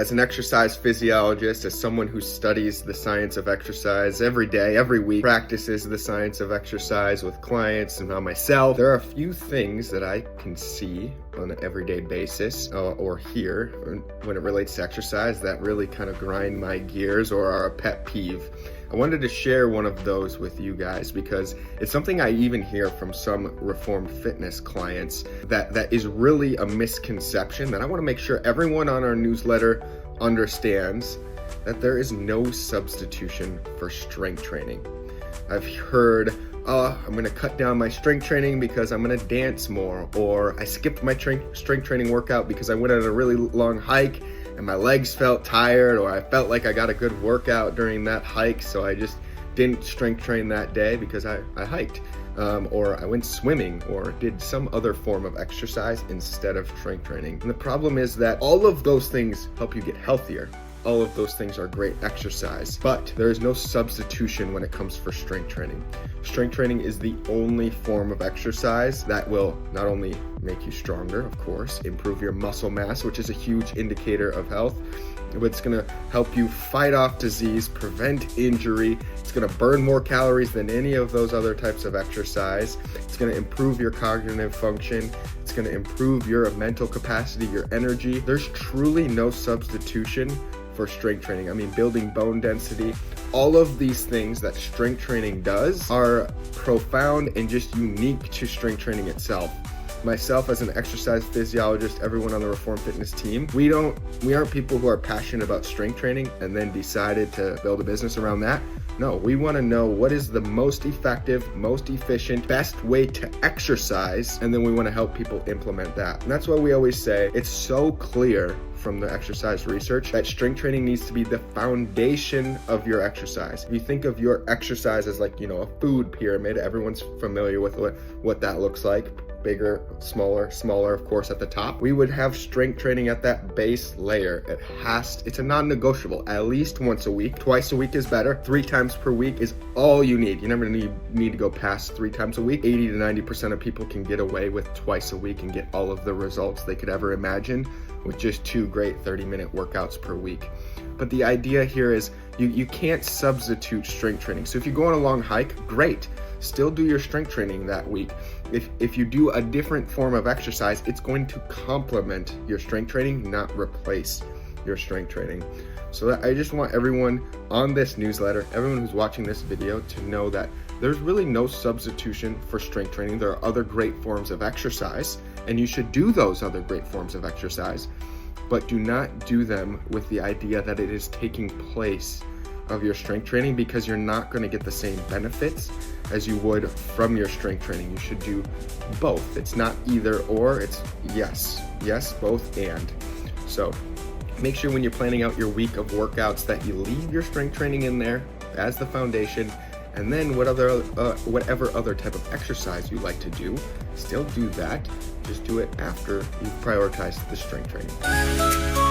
as an exercise physiologist, as someone who studies the science of exercise every day, every week, practices the science of exercise with clients and myself, there are a few things that I can see on an everyday basis or hear when it relates to exercise that really kind of grind my gears or are a pet peeve. I wanted to share one of those with you guys because it's something I even hear from some Reformed Fitness clients that is really a misconception that I want to make sure everyone on our newsletter understands, that there is no substitution for strength training. I've heard, I'm going to cut down my strength training because I'm going to dance more, or I skipped my strength training workout because I went on a really long hike and my legs felt tired, or I felt like I got a good workout during that hike, so I just didn't strength train that day because I hiked, or I went swimming or did some other form of exercise instead of strength training. And the problem is that all of those things help you get healthier. All of those things are great exercise, but there is no substitution when it comes for strength training. Strength training is the only form of exercise that will not only make you stronger, of course, improve your muscle mass, which is a huge indicator of health, but it's going to help you fight off disease, prevent injury. It's going to burn more calories than any of those other types of exercise. It's going to improve your cognitive function. It's going to improve your mental capacity, your energy. There's truly no substitution for strength training. I mean, building bone density, all of these things that strength training does are profound and just unique to strength training itself. Myself as an exercise physiologist, everyone on the Reformed Fitness team, we aren't people who are passionate about strength training and then decided to build a business around that. No, we want to know what is the most effective, most efficient, best way to exercise, and then we want to help people implement that. And that's why we always say it's so clear from the exercise research that strength training needs to be the foundation of your exercise. If you think of your exercise as like, a food pyramid, everyone's familiar with what that looks like. Bigger, smaller, of course, at the top. We would have strength training at that base layer. It's a non-negotiable, at least once a week. Twice a week is better. 3 times per week is all you need. You never need to go past 3 times a week. 80 to 90% of people can get away with twice a week and get all of the results they could ever imagine with just 2 great 30-minute workouts per week. But the idea here is you can't substitute strength training. So if you go on a long hike, great. Still do your strength training that week. If you do a different form of exercise, it's going to complement your strength training, not replace your strength training. So I just want everyone on this newsletter, everyone who's watching this video, to know that there's really no substitution for strength training. There are other great forms of exercise, and you should do those other great forms of exercise, but do not do them with the idea that it is taking place of your strength training, because you're not going to get the same benefits as you would from your strength training. You should do both. It's not either or, it's yes, both and. So make sure when you're planning out your week of workouts that you leave your strength training in there as the foundation, and then whatever other type of exercise you like to do, still do that. Just do it after you've prioritized the strength training.